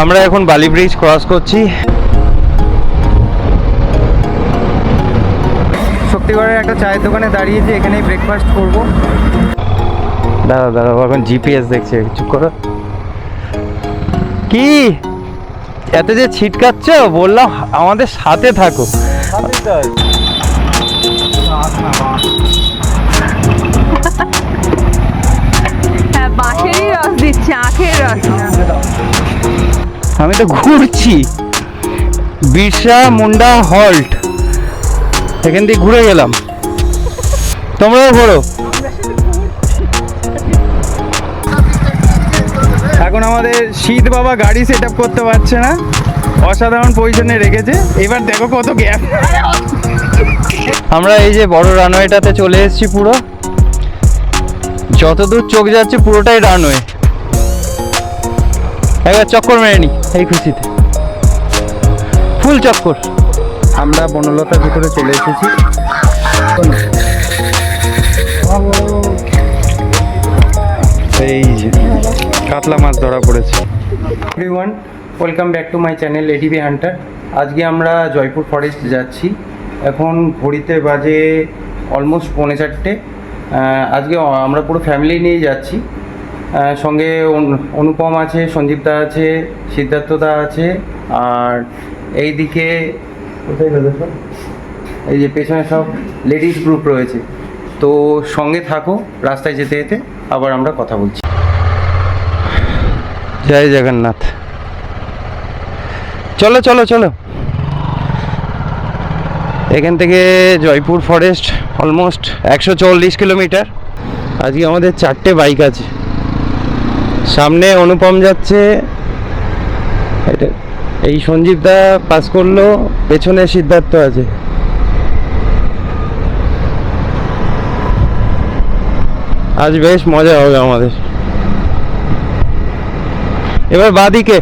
আমরা এখন বালি ব্রিজ ক্রস করছি। শক্তিগড়ের একটা চায়ের দোকানে দাঁড়িয়েছি, এখানেই ব্রেকফাস্ট করব। দাঁড়াও এখন জিপিএস দেখছে, চুপ করো। কি এত যে ছিটকাচ্ছ, বললাম আমাদের সাথে থাকো। বাঁশেরই রস দিচ্ছে, আখের রস। আমি তো ঘুরছি বিরসা মুন্ডা হল্ট, এখান দিয়ে ঘুরে গেলাম, তোমরাও ঘোরো। এখন আমাদের শীত বাবা গাড়ি সেট আপ করতে পারছে না, অসাধারণ পজিশনে রেখেছে। এবার দেখো কত গ্যাপ। আমরা এই যে বড় রানওয়েটাতে চলে এসেছি, পুরো যতদূর চোখ যাচ্ছে পুরোটাই রানওয়ে। একবার চক্কর মেরে নি এই খুশিতে, ফুল চক্কর। আমরা বনলতার ভিতরে চলে এসেছি। এই যে কাতলা মাছ ধরা পড়েছে। Everyone, welcome back to my channel ADB Hunter. আজকে আমরা জয়পুর ফরেস্ট যাচ্ছি। এখন ঘড়িতে বাজে অলমোস্ট 4:45। আজকে আমরা পুরো ফ্যামিলি নিয়ে যাচ্ছি। সঙ্গে অনুপম আছে, সঞ্জীবদা আছে, সিদ্ধার্থদা আছে, আর এই দিকে কোথায় গেল, এই যে পেছনে সব লেডিস গ্রুপ রয়েছে। তো সঙ্গে থাকো, রাস্তায় যেতে যেতে আবার আমরা কথা বলছি। জয় জগন্নাথ। চলো চলো চলো, এখান থেকে জয়পুর ফরেস্ট অলমোস্ট 140 কিলোমিটার। আজকে আমাদের 4টে বাইক আছে। সামনে অনুপম যাচ্ছে, এটা এই সঞ্জীবদা পাস করলো, পেছনে সিদ্ধার্থ আছে। আজ বেশ মজা হবে আমাদের। এবার বাদিকে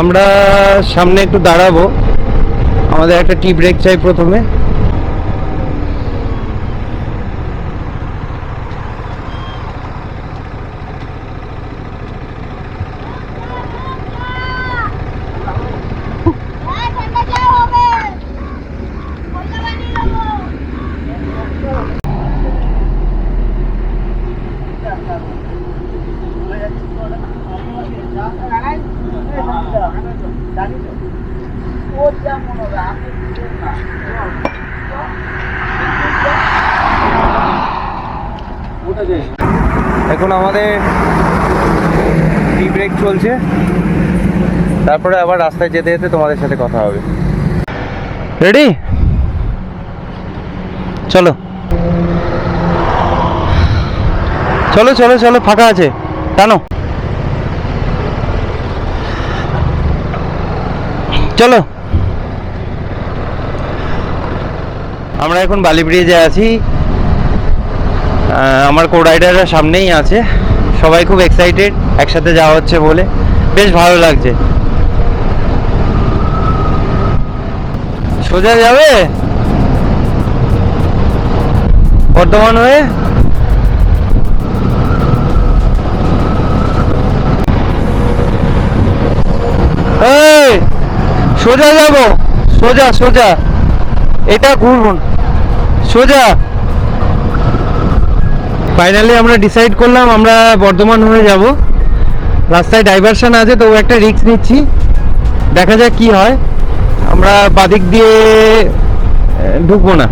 আমরা সামনে একটু দাঁড়াবো, আমাদের একটা টি ব্রেক চাই প্রথমে। এখন আমাদের টি ব্রেক চলছে, তারপরে আবার রাস্তায় যেতে যেতে তোমাদের সাথে কথা হবে। রেডি? চলো চলো চলো চলো, ফাঁকা আছে, টানো চলো। আমরা এখন বালি ব্রিজে আছি। আমার কো রাইডাররা সামনেই আছে, সবাই খুব এক্সাইটেড একসাথে যাওয়া হচ্ছে বলে, বেশ ভালো লাগছে। সোজা যাবে বর্ধমান হয়ে? এই সোজা যাব, সোজা সোজা, এটা ঘুরবো সোজা। ফাইনালি আমরা ডিসাইড করলাম আমরা বর্ধমান হয়ে যাব। রাস্তায় ডাইভারশন আছে, তো একটা রিস্ক নিচ্ছি, দেখা যাক কি হয়। আমরা বাদিক দিয়ে ঢুকবো না,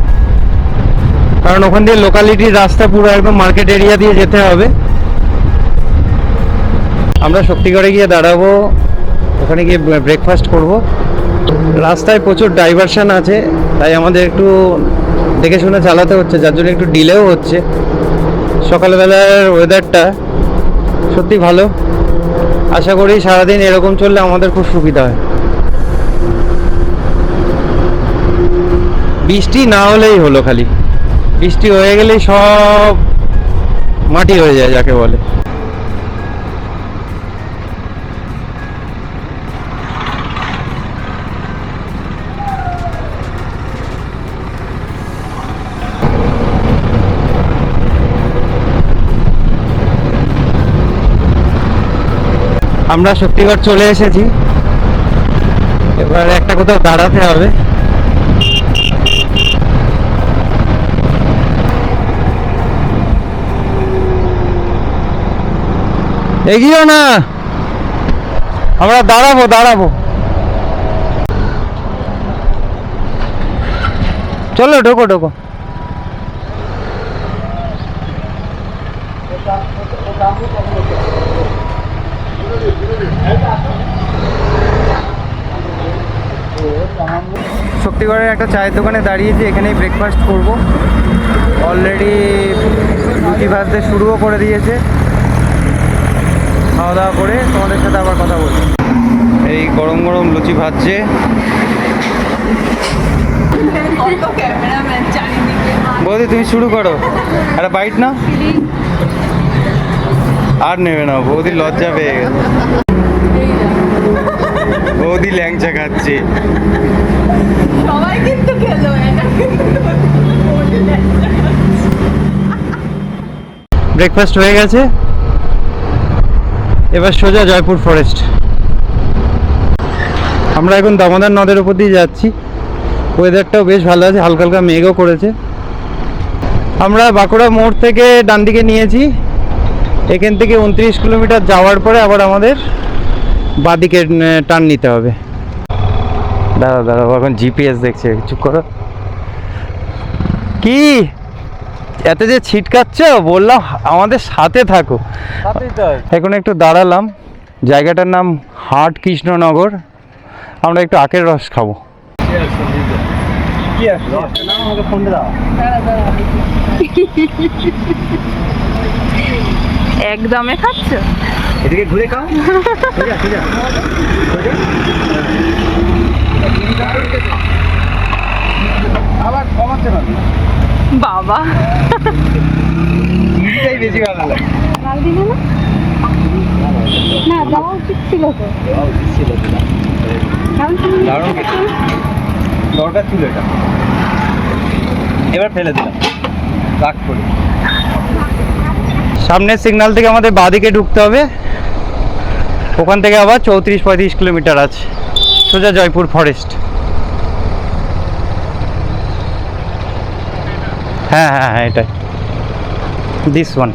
কারণ ওখান দিয়ে লোকালিটির রাস্তা পুরো একদম মার্কেট এরিয়া দিয়ে যেতে হবে। আমরা শক্তিগড়ে গিয়ে দাঁড়াবো, ওখানে গিয়ে ব্রেকফাস্ট করব। রাস্তায় প্রচুর ডাইভারশন আছে, তাই আমাদের একটু দেখে শুনে চালাতে হচ্ছে, যার জন্য একটু ডিলেও হচ্ছে। সকালবেলার ওয়েদারটা সত্যি ভালো, আশা করি সারাদিন এরকম চললে আমাদের খুব সুবিধা হয়। বৃষ্টি না হলেই হলো, খালি বৃষ্টি হয়ে গেলেই সব মাটি হয়ে যায় যাকে বলে। আমরা শক্তিগড় চলে এসেছি, এবার একটা কোথাও দাঁড়াতে হবে। এগিয়েও না, আমরা দাঁড়াবো। চলো ঢোকো। শক্তিগড়ের একটা চায়ের দোকানে দাঁড়িয়েছি, এখানেই ব্রেকফাস্ট করব। অলরেডি রুটি ভাজতে শুরুও করে দিয়েছে। খাওয়া দাওয়া করে তোমাদের সাথে আবার কথা বলবো। এই গরম গরম লুচি ভাজছে। বৌদি তুমি শুরু করো, একটা বাইট না, আর নেবে না। বৌদি লজ্জা পেয়ে গেছে, বৌদি ল্যাংচা খাচ্ছে। সবাই কিন্তু খেলো, ব্রেকফাস্ট হয়ে গেছে, এবার সোজা জয়পুর ফরেস্ট। আমরা এখন দামোদর নদের উপর দিয়ে যাচ্ছি। ওয়েদারটাও বেশ ভালো আছে, হালকা হালকা মেঘও করেছে। আমরা বাঁকুড়া মোড় থেকে ডান দিকে নিয়েছি। এখান থেকে 29 কিলোমিটার যাওয়ার পরে আবার আমাদের বাঁদিকে টার্ন নিতে হবে। দাঁড়াও, এখন জিপিএস দেখছে। চুপ করো। কি এত যে ছিটকাচ্ছ, বললাম আমাদের সাথে থাকো। এখন একটু দাঁড়ালাম, জায়গাটার নাম হাট কৃষ্ণনগর। আমরা একটু আখের রস খাবো। একদমে খাচ্ছ? এদিকে ঘুরে খাও। আবার কমাচ্ছে না বাবা, বেশি ভালো লাগে। লাল দিলে না, দেওয়া উচিত ছিল তো। দারুণ দরকার ছিল এটা, এবার ফেলে দিলাম রাগ করে। সামনের সিগন্যাল থেকে আমাদের বাঁদিকে ঢুকতে হবে। ওখান থেকে আবার 34-35 কিলোমিটার আছে, সোজা জয়পুর ফরেস্ট। হ্যাঁ, এটাই, দিস ওয়ান।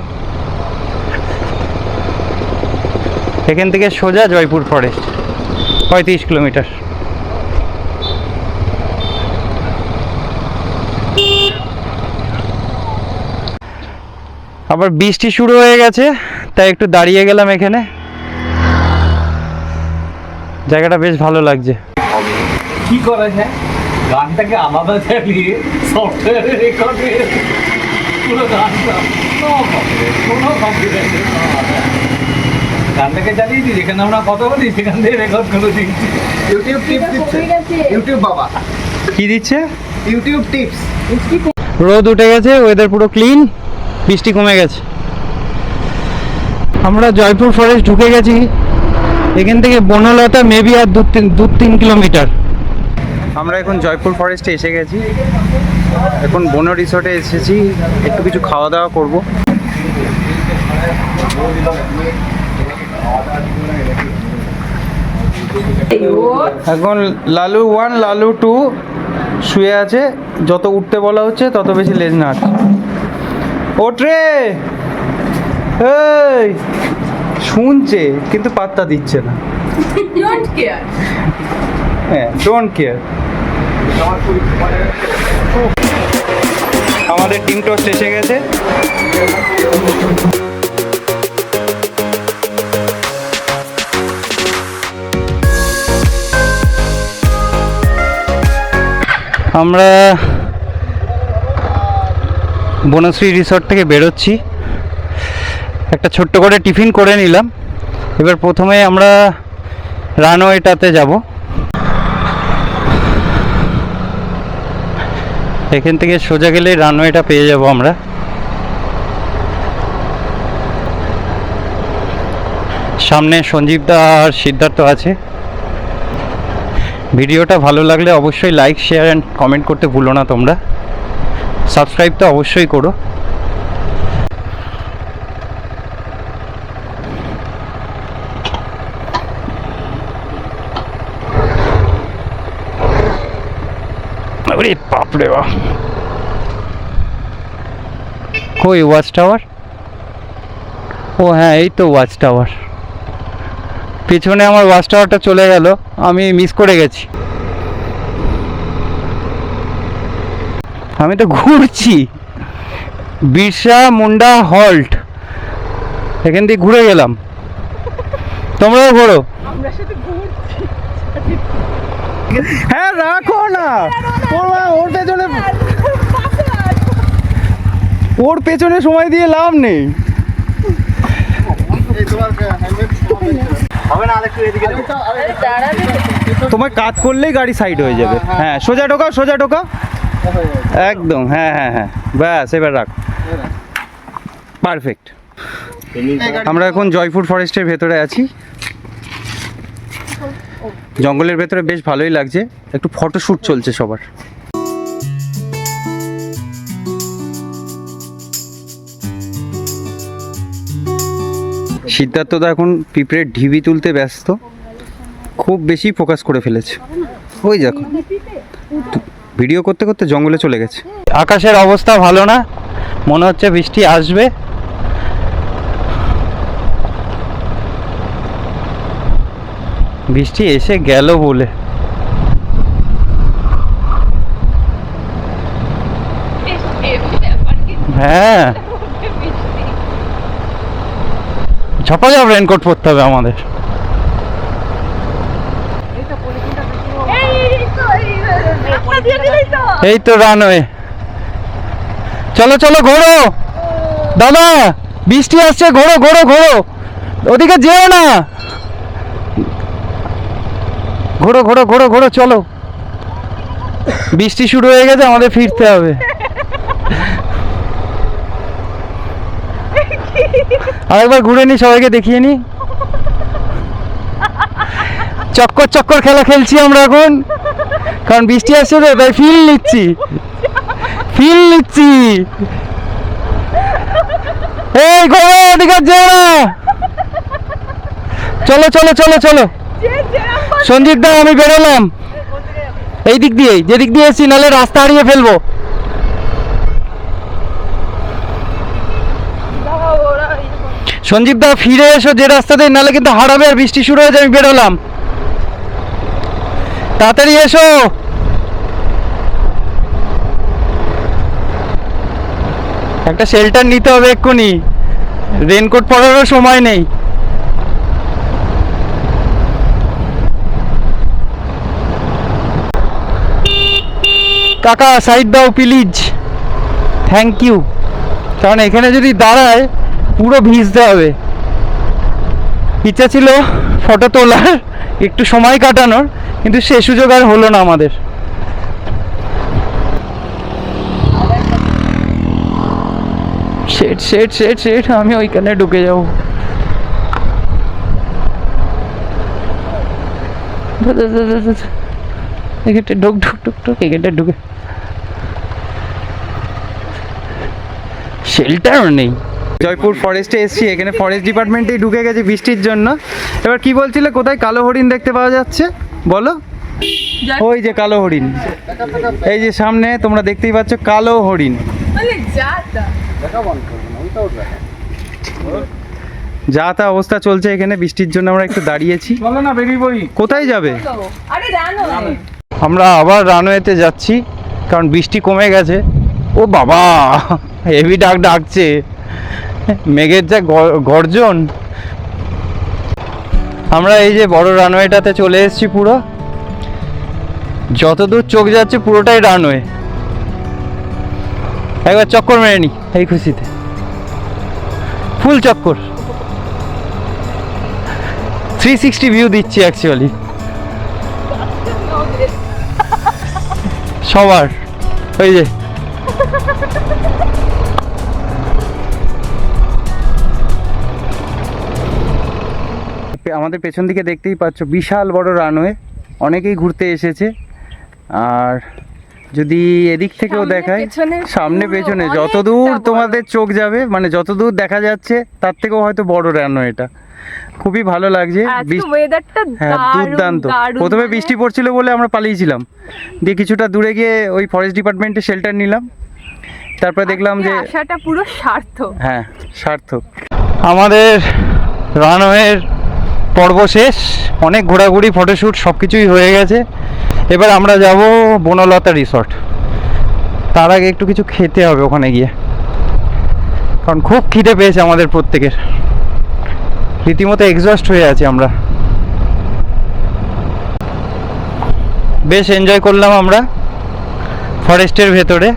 এখান থেকে সোজা জয়পুর ফরেস্ট, 35 কিলোমিটার। আবার বৃষ্টি শুরু হয়ে গেছে, তাই একটু দাঁড়িয়ে গেলাম এখানে। জায়গাটা বেশ ভালো লাগছে। কি করা যায়, গানটাকে আলাদা চালিয়ে সফটওয়্যারে রেকর্ড হয়ে পুরো গানটা কোনো কম্পিউটার গানটাকে চালিয়ে দিই, যেখানে আমরা কথা বলি সেখান থেকে রেকর্ড করে দিচ্ছি। ইউটিউব টিপস দিচ্ছে, ইউটিউব বাবা কি দিচ্ছে? YouTube tips. রোদ উঠে গেছে, ওয়েদার পুরো ক্লিন, বৃষ্টি কমে গেছে। আমরা জয়পুর ফরেস্ট ঢুকে গেছি। এখান থেকে বনলতা মেবি আর 2-3 কিলোমিটার। আমরা এখন জয়পুর ফরেস্টে এসে গেছি। এখন বন রিসোর্টে এসেছি, একটু কিছু খাওয়া দাওয়া করব। এখন লালু 1 লালু 2 শুয়ে আছে। যত উঠতে বলা হচ্ছে তত বেশি লেজ নাড়ছে। ওঠ রে, এই শুনছে কিন্তু পাত্তা দিচ্ছে না। Don't care. হ্যাঁ, ডোন্ট কেয়ার। আমাদের টিম টোস্ট এসে গেছে। আমরা বনশ্রী রিসর্ট থেকে বেরোচ্ছি। একটা ছোট্ট করে টিফিন করে নিলাম। এবার প্রথমে আমরা রানওয়েটাতে যাব। এখান থেকে সোজা গেলে রানওয়েটা পেয়ে যাব আমরা। সামনে সঞ্জীবদা আর সিদ্ধার্থ আছে। ভিডিওটা ভালো লাগলে অবশ্যই লাইক, শেয়ার অ্যান্ড কমেন্ট করতে ভুলো না তোমরা। সাবস্ক্রাইব তো অবশ্যই করো। ওরে বাপরে বাপ, কই ওয়াচ টাওয়ার? ও হ্যাঁ, এই তো ওয়াচ টাওয়ার। পেছনে আমার ওয়াচ টাওয়ারটা চলে গেল, আমি মিস করে গেছি। আমি তো ঘুরছি, বিরসা মুন্ডা হল্ট, এখান দিয়ে ঘুরে গেলাম। তোমরাও ঘোরো। আমরা সাথে ঘুরছি। হ্যাঁ রাখো না, ওর পেছনে, ওর পেছনে সময় দিয়ে লাভ নেই। তোমার কাজ করলেই গাড়ি সাইড হয়ে যাবে। হ্যাঁ সোজা ঢোকাও, সোজা ঢোকাও, একদম। হ্যাঁ হ্যাঁ হ্যাঁ, ব্যাস এবার রাখ, পারফেক্ট। আমরা এখন জয়পুর ফরেস্টের ভেতরে আছি। জঙ্গলের ভেতরে বেশ ভালোই লাগছে, একটু ফটোশ্যুট চলছে সবার। সিদ্ধার্থদা এখন পিঁপড়ের ঢিবি তুলতে ব্যস্ত, খুব বেশি ফোকাস করে ফেলেছে। ওই দেখো, ভিডিও করতে করতে জঙ্গলে চলে গেছে। আকাশের অবস্থা ভালো না, মনে হচ্ছে বৃষ্টি আসবে। বৃষ্টি এসে গেল বলে। হ্যাঁ, ঝপাঝপ রেনকোট পরতে হবে আমাদের। এই তো রানওয়ে, চলো চলো ঘোরো দাদা, বৃষ্টি আসছে, ঘোরো ঘোরো ঘোরো, ওদিকে যেও না, ঘোরো ঘোরো ঘোরো ঘোরো, চলো। বৃষ্টি শুরু হয়ে গেছে, আমাদের ফিরতে হবে। আরেকবার ঘুরে নি, সবাইকে দেখিয়ে নি। চক্কর চক্কর খেলা খেলছি আমরা এখন, কারণ বৃষ্টি আসছে তো, তাই ফিল নিচ্ছি, ফিল নিচ্ছি। এই ঘোরো, ওদিকে যেও না, চলো চলো চলো চলো। সঞ্জিত দা, আমি বেরোলাম এই দিক দিয়ে, যেদিক দিয়ে এসেছি, নাহলে রাস্তা হারিয়ে ফেলবো। সঞ্জীব দা ফিরে এসো যে রাস্তাতে, নাহলে কিন্তু হারাবে, আর বৃষ্টি শুরু হয়ে যায়। আমি বেরোলাম, তাড়াতাড়ি এসো। একটা শেল্টার নিতে হবে এক্ষুনি, রেনকোট পরারও সময় নেই। কাকা সাইড দাও প্লিজ, থ্যাংক ইউ। কারণ এখানে যদি দাঁড়ায় পুরো ভিজতে হবে। ইচ্ছা ছিল ফটো তোলার, একটু সময় কাটানোর, কিন্তু সে সুযোগ আর হলো না আমাদের। শেট শেট শেট শেট, আমি ওইখানে ঢুকে যাবো। এখানটা ঢুক ঢুক ঢুক ঢুক, এখানটা ঢুকে। শেল্টারও নেই। জয়পুর ফরেস্টে এসেছি, এখানে ফরেস্ট ডিপার্টমেন্টেই ঢুকে গেছে বৃষ্টির জন্য। এবার কি বলছিলে, কোথায় কালো হরিণ দেখতে পাওয়া যাচ্ছে বলো? ওই যে কালো হরিণ, এই যে সামনে তোমরা দেখতেই পাচ্ছ কালো হরিণ। যা তা অবস্থা চলছে এখানে, বৃষ্টির জন্য আমরা একটু দাঁড়িয়েছি। চলো না, বেরিয়ে কোথায় যাবে? আরে রানওয়ে, আমরা আবার রানওয়েতে যাচ্ছি, কারণ বৃষ্টি কমে গেছে। ও বাবা, হেভি ডাক ডাকছে, মেঘের যা গর্জন। আমরা এই যে বড় রানওয়েটাতে চলে এসেছি। পুরো যতদূর চোখ যাচ্ছে পুরোটাই রানওয়ে। একবার চক্কর মেরে নি এই খুশিতে, ফুল চক্কর, 360 ভিউ দিচ্ছি অ্যাকচুয়ালি সবার। ওই যে আমাদের পেছন দিকে দেখতেই পাচ্ছ বিশাল বড় রানওয়ে, অনেকেই ঘুরতে এসেছে। আর যদি এদিক থেকেও দেখায়, সামনে পেছনে যতদূর তোমাদের চোখ যাবে, মানে যতদূর দেখা যাচ্ছে তার থেকেও হয়তো বড় রানওয়ে এটা। খুবই ভালো লাগছে। আজকে ওয়েদারটা হ্যাঁ দুর্দান্ত। প্রথমে মানে বৃষ্টি পড়ছিল বলে আমরা পালিয়েছিলাম, দিয়ে কিছুটা দূরে গিয়ে ওই ফরেস্ট ডিপার্টমেন্টে শেল্টার নিলাম, তারপরে দেখলাম যে আশাটা পুরো সার্থক। হ্যাঁ সার্থক। আমাদের রানওয়ের পর্ব শেষ, অনেক ঘোরাঘুরি ফটোশ্যুট সব কিছুই হয়ে গেছে। এবার আমরা যাব বনলতা রিসর্ট। তার আগে একটু কিছু খেতে হবে ওখানে গিয়ে, কারণ খুব খিদে পেয়েছে আমাদের প্রত্যেকের, রীতিমতো এক্সস্ট হয়ে আছি আমরা। বেশ এনজয় করলাম আমরা ফরেস্টের ভেতরে।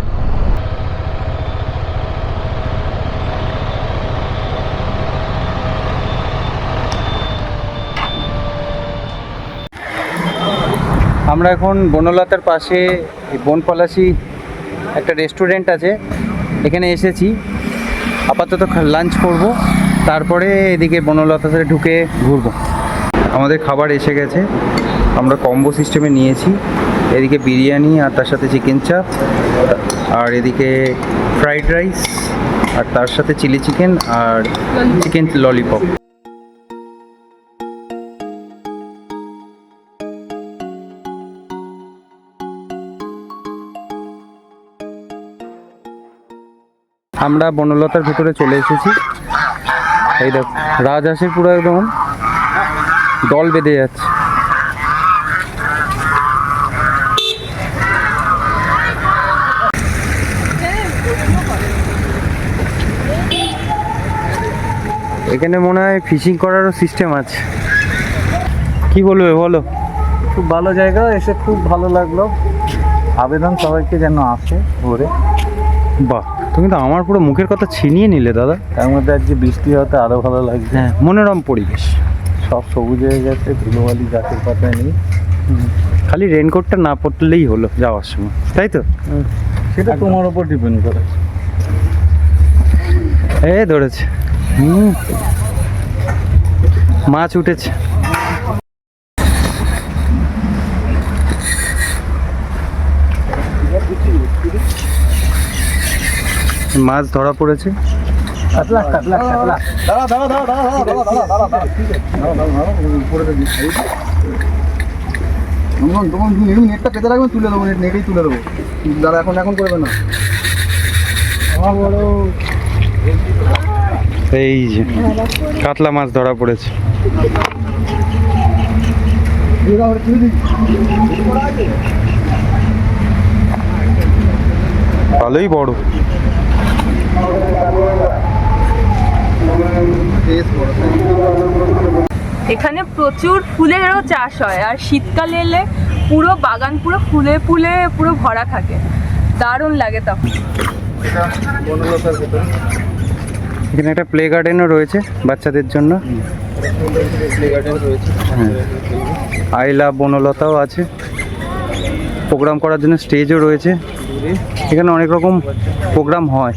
আমরা এখন বনলতার পাশে বনপলাশি একটা রেস্টুরেন্ট আছে, এখানে এসেছি। আপাতত লাঞ্চ করব, তারপরে এদিকে বনলতাতে ঢুকে ঘুরবো। আমাদের খাবার এসে গেছে, আমরা কম্বো সিস্টেমে নিয়েছি। এদিকে বিরিয়ানি আর তার সাথে চিকেন চাপ, আর এদিকে ফ্রাইড রাইস, আর তার সাথে চিলি চিকেন আর চিকেন ললিপপ। আমরা বনলতার ভিতরে চলে এসেছি। এই দেখো রাজহাঁসের পুরো একদম দল বেঁধে যাচ্ছে। এখানে মনে হয় ফিশিং করারও সিস্টেম আছে। কি বলবে বলো? খুব ভালো জায়গা, এসে খুব ভালো লাগলো। আবেদন সবাইকে যেন আসে ঘুরে। বাহ, তুমি তো আমার পুরো মুখের কথা ছিনিয়ে নিলে দাদা। তার মধ্যে আজকে বৃষ্টি হতে আরও ভালো লাগছে। হ্যাঁ, মনোরম পরিবেশ, সব সবুজ হয়ে গেছে, ধুলোবালি গাছের পাতা নেই। খালি রেনকোটটা না পড়লেই হলো যাওয়ার সময়, তাই তো? সেটা তোমার ওপর ডিপেন্ড করে। ধরেছে, মাছ উঠেছে। মাছ ধরা পড়েছে। কাতলা কাতলা কাতলা। দাঁড়া দাঁড়া দাঁড়া দাঁড়া দাঁড়া দাঁড়া দাঁড়া দাঁড়া ঠিক আছে। দাঁড়া দাঁড়া দাঁড়া উপরে তো দিচ্ছি। তখন তুমি নেটটা পেতে রাখবেন, তুলে দেবো, নেটেই তুলে দেবো। দাঁড়া এখন করবে না। এই যে কাতলা মাছ ধরা পড়েছে। ভালোই বড়। এখানে প্রচুর ফুলেরও চাষ হয়, আর শীতকালে এলে পুরো বাগান পুরো ফুলে ফুলে পুরো ভরা থাকে, দারুণ লাগে তখন। এখানে একটা প্লে গার্ডেনও রয়েছে বাচ্চাদের জন্য। আই লাভ বনলতাও আছে, প্রোগ্রাম করার জন্য স্টেজও রয়েছে। এখানে অনেক রকম প্রোগ্রাম হয়।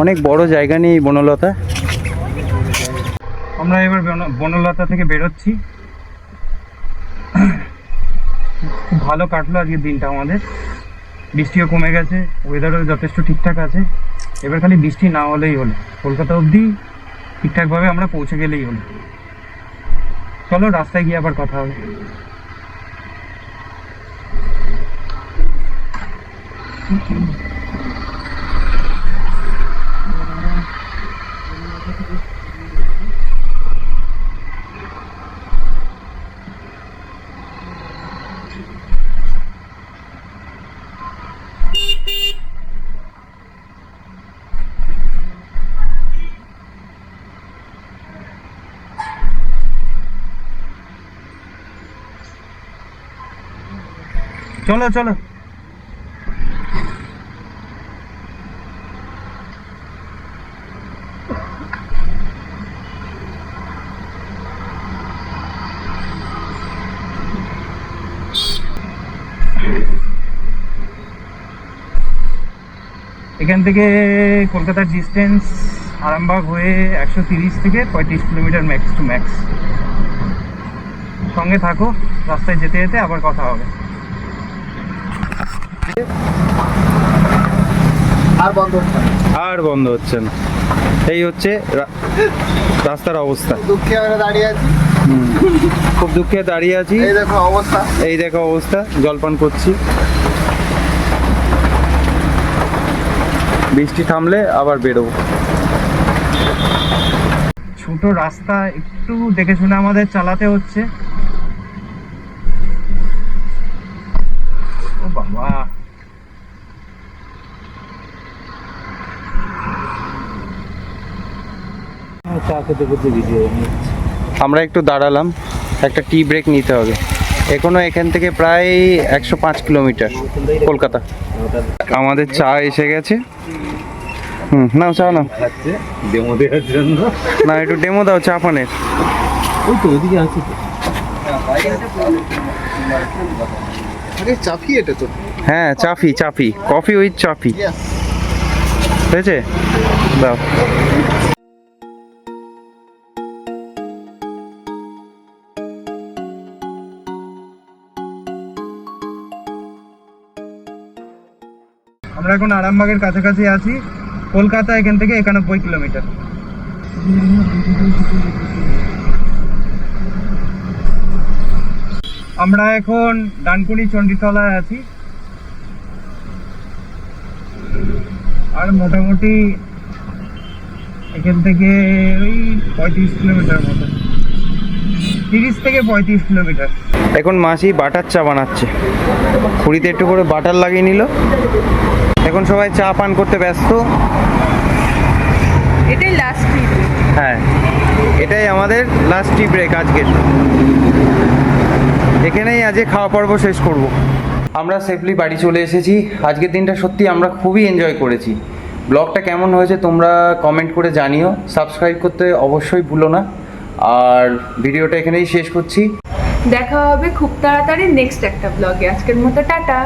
অনেক বড় জায়গা নিয়ে এই বনলতা। আমরা এবার বনলতা থেকে বেরোচ্ছি। খুব ভালো কাটলো আজকের দিনটা আমাদের, বৃষ্টিও কমে গেছে, ওয়েদারও যথেষ্ট ঠিকঠাক আছে। এবার খালি বৃষ্টি না হলেই হলো, কলকাতা অবধি ঠিকঠাকভাবে আমরা পৌঁছে গেলেই হলো। চলো রাস্তায় গিয়ে আবার কথা হবে। চলো চলো। এখান থেকে কলকাতার ডিস্টেন্স আরামবাগ হয়ে 130 থেকে 35 কিলোমিটার ম্যাক্স টু ম্যাক্স। সঙ্গে থাকো, রাস্তায় যেতে যেতে আবার কথা হবে। আর বন্ধ হচ্ছে না। আর বন্ধ হচ্ছে না। এই হচ্ছে রাস্তার অবস্থা। দুঃখে আমরা দাঁড়িয়ে আছি। খুব দুঃখে দাঁড়িয়ে আছি। এই দেখো অবস্থা। এই দেখো অবস্থা, জলপান করছি। বৃষ্টি থামলে আবার বেরোবো। ছোট রাস্তা, একটু দেখে শুনে আমাদের চালাতে হচ্ছে। ও বাবা, আমরা একটু দাঁড়ালাম, একটা টি ব্রেক নিতে হবে। এখনো এখান থেকে প্রায় 105 কিলোমিটার কলকাতা। আমাদের চা এসে গেছে। নাও চা নাও। ডেমো দেওয়ার জন্য। না, একটু ডেমো দাও চা পানের। ওই তো ওইদিকে আছে তো। আরে চাফি এটা তো। হ্যাঁ, চাফি চাফি, কফি উইথ চাফি। হয়েছে, দাও। আমরা এখন আরামবাগের কাছাকাছি আছি। কলকাতা এখান থেকে 91 কিলোমিটার। আমরা এখন ডানকুনি চণ্ডীতলায় আছি। আর মোটামুটি এখান থেকে ওই 35 কিলোমিটার মতো, 30 থেকে 35 কিলোমিটার। এখন মাসি বাটার চা বানাচ্ছে। খুঁড়িতে একটু করে বাটার লাগিয়ে নিল। এখন সবাই চা পান করতে ব্যস্ত। এটাই লাস্ট ট্রিপ। হ্যাঁ, এটাই আমাদের লাস্ট টি ব্রেক আজকের। এখানেই আজকে খাওয়া পর্ব শেষ করব। আমরা সেফলি বাড়ি চলে এসেছি। আজকের দিনটা সত্যি আমরা খুবই এনজয় করেছি। ব্লগটা কেমন হয়েছে তোমরা কমেন্ট করে জানিও। সাবস্ক্রাইব করতে অবশ্যই ভুলো না। আর ভিডিওটা এখানেই শেষ করছি। দেখা হবে খুব তাড়াতাড়ি নেক্সট একটা ব্লগে। আজকের মতো টাটা।